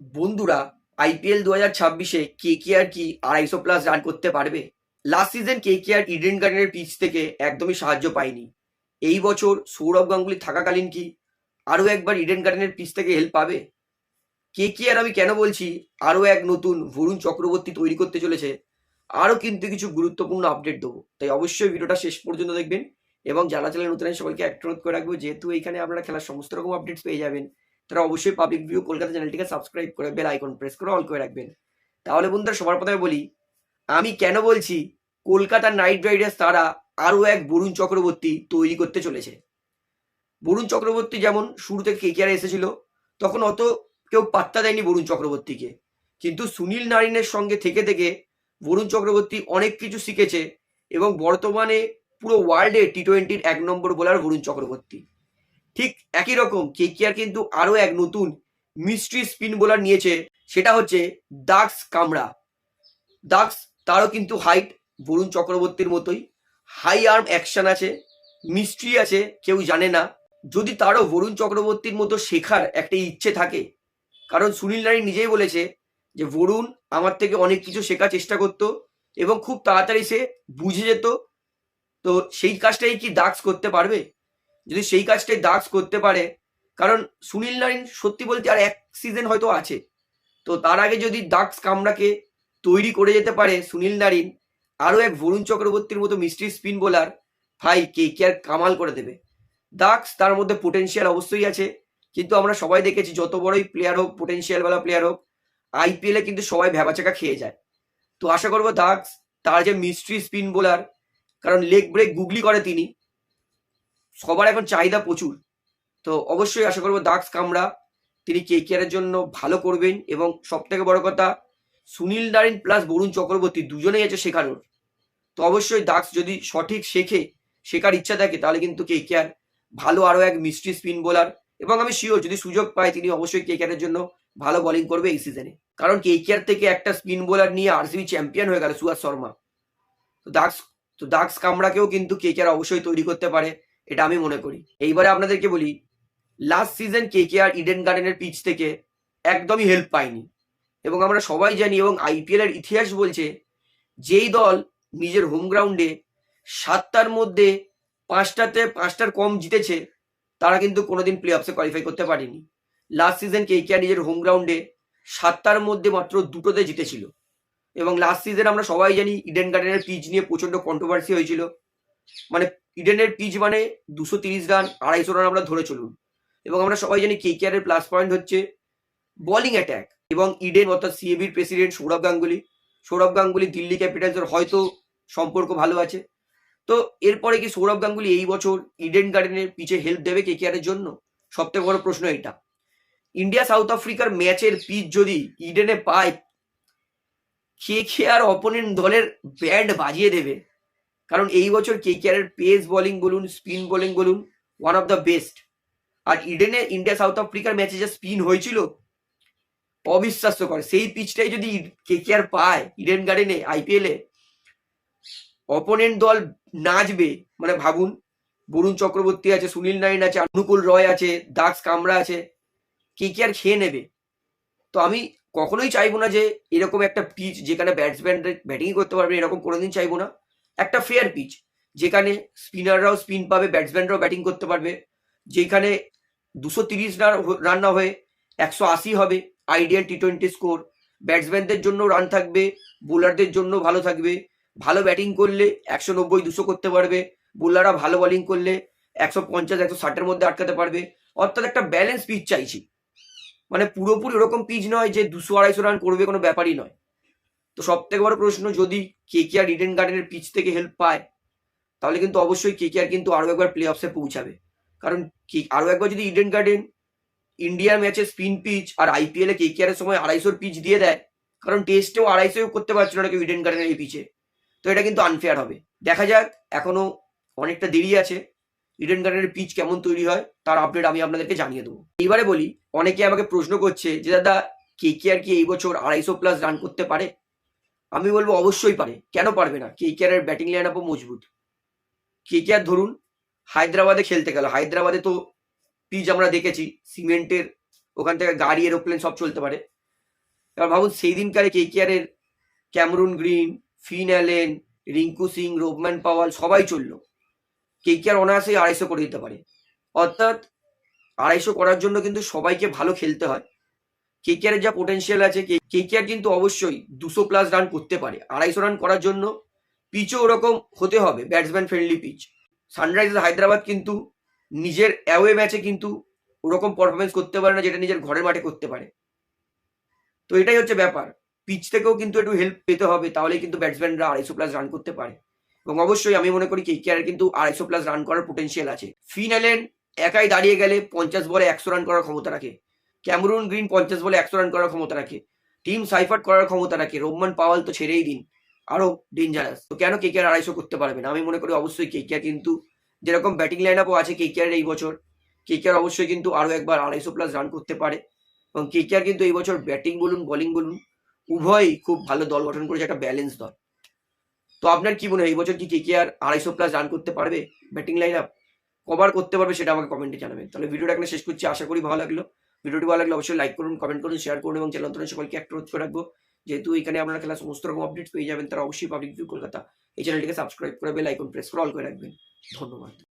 বন্ধুরা, IPL 2026-এ KKR কি 250+ run করতে পারবে? লাস্ট সিজন কেকেআর ইডেন গার্ডেনের পিচ থেকে একদমই সাহায্য পায়নি। এই বছর সৌরভ গাঙ্গুলি থাকাকালীন কি আরও একবার ইডেন গার্ডেনের পিচ থেকে হেল্প পাবে? কেকেআর আমি কেন বলছি আরও এক নতুন বরুণ চক্রবর্তী তৈরি করতে চলেছে, আরও কিন্তু কিছু গুরুত্বপূর্ণ আপডেট দেবো, তাই অবশ্যই ভিডিওটা শেষ পর্যন্ত দেখবেন। এবং যারা চ্যানেল নতুন আছে সবাইকে একটা অনুরোধ করে রাখবো, যেহেতু এইখানে আপনারা খেলার সমস্ত রকম আপডেটস পেয়ে যাবেন, তারা অবশ্যই পাবলিক ভিউ কলকাতা চ্যানেলটিকে সাবস্ক্রাইব করে বেল আইকন প্রেস করে অল করে রাখবেন। তাহলে বন্ধুরা, সবার প্রথমে বলি আমি কেন বলছি কলকাতা নাইট রাইডার্স তারা আরও এক বরুণ চক্রবর্তী তৈরি করতে চলেছে। বরুণ চক্রবর্তী যেমন শুরু থেকে কেকেআর এসেছিল, তখন অত কেউ পাত্তা দেয়নি বরুণ চক্রবর্তীকে, কিন্তু সুনীল নারিনের সঙ্গে থেকে থেকে বরুণ চক্রবর্তী অনেক কিছু শিখেছে এবং বর্তমানে পুরো ওয়ার্ল্ডে টি-20-র 1 নম্বর বোলার বরুণ চক্রবর্তী। ঠিক একই রকম কেকেআর কিন্তু আরও এক নতুন মিস্ট্রি স্পিন বোলার নিয়েছে, সেটা হচ্ছে দাক্স কামরা। দাক্স তারও কিন্তু হাইট বরুণ চক্রবর্তীর মতোই, হাই আর্ম অ্যাকশন আছে, মিস্ট্রি আছে, কেউ জানে না। যদি তারও বরুণ চক্রবর্তীর মতো শেখার একটা ইচ্ছে থাকে, কারণ সুনীল নারিন নিজেই বলেছে যে বরুণ আমার থেকে অনেক কিছু শেখার চেষ্টা করতো এবং খুব তাড়াতাড়ি সে বুঝে যেত, তো সেই কাজটাই কি দাক্স করতে পারবে? যদি সেই কাজটাই দাক্স করতে পারে, কারণ সুনীল নারিন সত্যি বলতে আর এক সিজন হয়তো আছে, তো তার আগে যদি দাক্স কামরাকে তৈরি করে যেতে পারে সুনীল নারিন, আরও এক বরুণ চক্রবর্তীর মতো মিস্ট্রি স্পিন বোলার, ভাই কেকেআর কামাল করে দেবে। দাক্স তার মধ্যে পোটেনশিয়াল অবশ্যই আছে, কিন্তু আমরা সবাই দেখেছি যত বড়ই প্লেয়ার হোক, পোটেনশিয়ালওয়ালা প্লেয়ার হোক, আইপিএলে কিন্তু সবাই ভ্যাবাচাকা খেয়ে যায়। তো আশা করবো দাক্স তার যে মিস্ট্রি স্পিন বোলার, কারণ লেগ ব্রেক গুগলি করে তিনি, সবার এখন চাহিদা প্রচুর, তো অবশ্যই আশা করবো দাক্স কামরা তিনি কেকেআরের জন্য ভালো করবেন। এবং সব থেকে বড় কথা, সুনীল নারিন প্লাস বরুণ চক্রবর্তী দুজনেই আছে শেখানোর, তো অবশ্যই দাক্স যদি সঠিক শেখার ইচ্ছা থাকে, তাহলে কিন্তু কেকেআর ভালো আরও এক মিস্ট্রি স্পিন বোলার, এবং আমি শিওর যদি সুযোগ পায় তিনি অবশ্যই কেকেআরের জন্য ভালো বোলিং করবে এই সিজনে। কারণ কেকেআর থেকে একটা স্পিন বোলার নিয়ে আরসিবি চ্যাম্পিয়ন হয়ে গেল সুয়াস শর্মা, তো দাক্স কামরাকেও কিন্তু কেকেআর অবশ্যই তৈরি করতে পারে, এটা আমি মনে করি। এইবারে আপনাদেরকে বলি, লাস্ট সিজন কেকেআর ইডেন গার্ডেনের পিচ থেকে একদমই হেল্প পায়নি, এবং আমরা সবাই জানি এবং আইপিএল এর ইতিহাস বলছে, যেই দল নিজের হোম গ্রাউন্ডে 7টার মধ্যে 5টার কম জিতেছে, তারা কিন্তু কোনোদিন প্লে অফসে কোয়ালিফাই করতে পারেনি। লাস্ট সিজন কেকেআর নিজের হোম গ্রাউন্ডে 7টার মধ্যে মাত্র 2টোতে জিতেছিল, এবং লাস্ট সিজন আমরা সবাই জানি ইডেন গার্ডেনের পিচ নিয়ে প্রচন্ড কন্ট্রোভার্সি হয়েছিল। মানে ইডেনের পিচ মানে 230 রান, 250 রান আমরা ধরে চলুন। এবং আমরা সবাই জানি কেকেআর এর প্লাস পয়েন্ট হচ্ছে বোলিং অ্যাটাক, এবং ইডেন অর্থাৎ সিএবির প্রেসিডেন্ট সৌরভ গাঙ্গুলি দিল্লি ক্যাপিটালসের হয়তো সম্পর্ক ভালো আছে। তো এরপরে কি সৌরভ গাঙ্গুলি এই বছর ইডেন গার্ডেনের পিচে হেল্প দেবে কেকেআর এর জন্য? সব থেকে বড় প্রশ্ন এটা। ইন্ডিয়া সাউথ আফ্রিকার ম্যাচের পিচ যদি ইডেনে পায়, কেকেআর অপোনেন্ট দলের ব্যান্ড বাজিয়ে দেবে, কারণ এই বছর কেকেআর এর পেস বোলিং বলুন, স্পিন বোলিং বলুন, ওয়ান অফ দ্য বেস্ট। আর ইডেনে ইন্ডিয়া সাউথ আফ্রিকার ম্যাচে যে স্পিন হয়েছিল অবিশ্বাস্যকর, সেই পিচটাই যদি কেকেআর পায় ইডেন গার্ডেনে আইপিএলে, অপোনেন্ট দল নাচবে। মানে ভাবুন, বরুণ চক্রবর্তী আছে, সুনীল নারিন আছে, অনুকূল রয় আছে, দাক্স কামরা আছে, কেকেআর খেয়ে নেবে। তো আমি কখনোই চাইবো না যে এরকম একটা পিচ যেখানে ব্যাটসম্যান ব্যাটিংই করতে পারবে, এরকম কোনোদিন চাইবো না। একটা ফেয়ার পিচ যেখানে স্পিনাররাও স্পিন পাবে, ব্যাটসম্যানরাও ব্যাটিং করতে পারবে, যেখানে 230 রান না হয়ে 180 হবে আইডিয়াল টি-20 স্কোর। ব্যাটসম্যানদের জন্য রান থাকবে, বোলারদের জন্য ভালো থাকবে। ভালো ব্যাটিং করলে 190-200 করতে পারবে, বোলাররা ভালো বোলিং করলে 150-160-এর মধ্যে আটকাতে পারবে। অর্থাৎ একটা ব্যালেন্স পিচ চাইছি, মানে পুরোপুরি ওরকম পিচ নয় যে 200-250 রান করবে, কোনো ব্যাপারই নয়। তো সব থেকে বড় প্রশ্ন, যদি কেকেআর ইডেন গার্ডেনের পিচ থেকে হেল্প পায়, তাহলে কিন্তু অবশ্যই কেকেআর কিন্তু আরও একবার প্লে অফসে পৌঁছাবে। কারণ আরও একবার যদি ইডেন গার্ডেন ইন্ডিয়ার ম্যাচে স্পিন পিচ আর আইপিএল এ কেকেআর এর সময় 250-র পিচ দিয়ে দেয়, কারণ টেস্টেও 250 করতে পারছিল না কেউ ইডেন গার্ডেনের এই পিচে, তো এটা কিন্তু আনফেয়ার হবে। দেখা যাক, এখনো অনেকটা দেরি আছে, ইডেন গার্ডেনের পিচ কেমন তৈরি হয় তার আপডেট আমি আপনাদেরকে জানিয়ে দেবো। এইবারে বলি, অনেকে আমাকে প্রশ্ন করছে যে দাদা কেকেআর কি এই বছর 250+ রান করতে পারে? আমি বলবো অবশ্যই পারে, কেন পারবে না? কেকেআর এর ব্যাটিং লাইন আপও মজবুত। কেকেআর ধরুন হায়দ্রাবাদে খেলতে গেল, হায়দ্রাবাদে তো পিচ আমরা দেখেছি সিমেন্টের, ওখান থেকে গাড়ি এরোপ্লেন সব চলতে পারে। এবার ভাবুন সেই দিনকারে কেকেআরের Cameron Green, Finn Allen, Rinku Singh, Rovman Powell সবাই চললো। কেকেআর অনায়াসেই 250 করে দিতে পারে। অর্থাৎ 250 করার জন্য কিন্তু সবাইকে ভালো খেলতে হয়। কেকেআরের যা পোটেনশিয়াল আছে, কেকেআর কিন্তু অবশ্যই 200+ রান করতে পারে। 250 রান করার জন্য পিচও ওরকম হতে হবে, batsman friendly pitch. Sunrisers Hyderabad কিন্তু নিজের অ্যাওয়ে ম্যাচে কিন্তু ওরকম পারফরমেন্স করতে পারে না যেটা নিজের ঘরের মাঠে করতে পারে। তো এটাই হচ্ছে ব্যাপার, পিচ থেকেও কিন্তু একটু হেল্প পেতে হবে, তাহলেই কিন্তু ব্যাটসম্যানরা 250+ রান করতে পারে। এবং অবশ্যই আমি মনে করি কেকেআর কিন্তু 250+ রান করার পোটেনশিয়াল আছে। ফিন অ্যালেন একাই দাঁড়িয়ে গেলে 50 বলে 100 রান করার ক্ষমতা রাখে। ক্যামরুন গ্রিন 50 বলে 100 রান করার ক্ষমতা রাখে। টিম সাইফার্ট করার ক্ষমতা রাখে। রোবমান পাওয়াল তো ছেড়েই দিন, আরো ডেঞ্জারাস। তো কেন কেকেআর 250 করতে পারবে না? আমি মনে করি অবশ্যই কেকেআর কিন্তু যেরকম ব্যাটিং লাইন আপও আছে কেকেআর এই বছর, কেকেআর অবশ্যই কিন্তু আরো একবার 250+ রান করতে পারে। এবং কেকেআর কিন্তু এই বছর ব্যাটিং বলুন বোলিং বলুন উভয়ই খুব ভালো দল গঠন করেছে, একটা ব্যালেন্স দল। তো আপনার কি মনে হয় এই বছর কি কেকেআর 250+ রান করতে পারবে? ব্যাটিং লাইন আপ কভার করতে পারবে সেটা আমাকে কমেন্টে জানাবেন। তাহলে ভিডিওটা এখানে শেষ করছি, আশা করি ভালো লাগলো। ভিডিওটি ভালো লাগলে অবশ্যই লাইক করুন, কমেন্ট করুন, শেয়ার করুন এবং চ্যানেল নতুন সকলকে একটা অনুরোধ করে রাখবো, যেহেতু এখানে আপনারা খেলা সমস্ত রকম আপডেট পেয়ে যাবেন, তারা অবশ্যই পাবলিক ভিউ কলকাতা এই চ্যানেলটিকে সাবস্ক্রাইব করে বেল আইকন প্রেস করে অল করে রাখবেন। ধন্যবাদ।